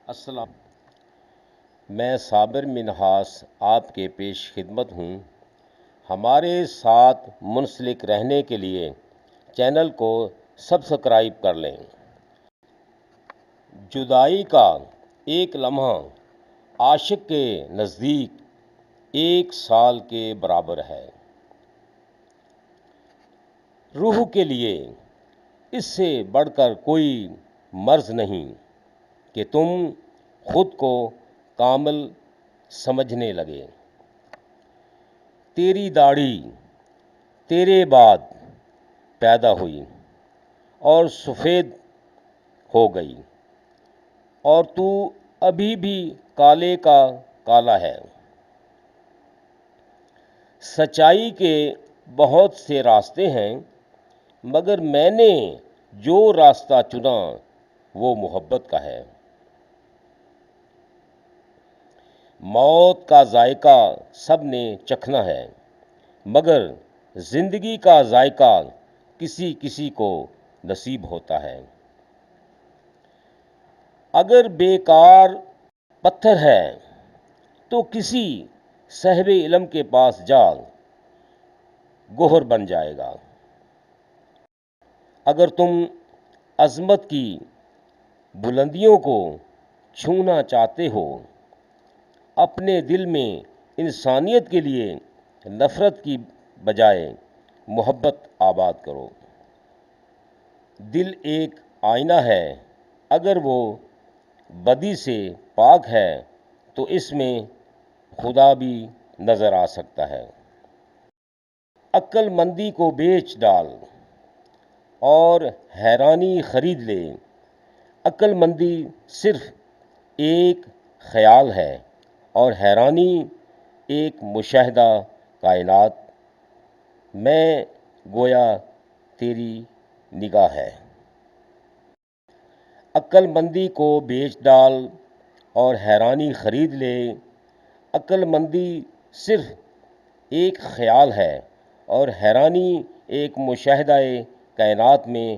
السلام، میں صابر منہاس آپ کے پیش خدمت ہوں۔ ہمارے ساتھ منسلک رہنے کے لیے چینل کو سبسکرائب کر لیں۔ جدائی کا ایک لمحہ عاشق کے نزدیک 1 سال کے برابر ہے۔ روح کے لیے اس سے بڑھ کر کوئی مرض نہیں کہ تم خود کو کامل سمجھنے لگے۔ تیری داڑھی تیرے بعد پیدا ہوئی اور سفید ہو گئی، اور تو ابھی بھی کالے کا کالا ہے۔ سچائی کے بہت سے راستے ہیں، مگر میں نے جو راستہ چنا وہ محبت کا ہے۔ موت کا ذائقہ سب نے چکھنا ہے، مگر زندگی کا ذائقہ کسی کسی کو نصیب ہوتا ہے۔ اگر بیکار پتھر ہے تو کسی صاحب علم کے پاس جا، گوہر بن جائے گا۔ اگر تم عظمت کی بلندیوں کو چھونا چاہتے ہو، اپنے دل میں انسانیت کے لیے نفرت کی بجائے محبت آباد کرو۔ دل ایک آئینہ ہے، اگر وہ بدی سے پاک ہے تو اس میں خدا بھی نظر آ سکتا ہے۔ عقل مندی کو بیچ ڈال اور حیرانی خرید لے۔ عقل مندی صرف ایک خیال ہے اور حیرانی ایک مشاہدہ کائنات میں گویا تیری نگاہ ہے۔ عقل مندی کو بیچ ڈال اور حیرانی خرید لے۔ عقل مندی صرف ایک خیال ہے اور حیرانی ایک مشاہدہ کائنات میں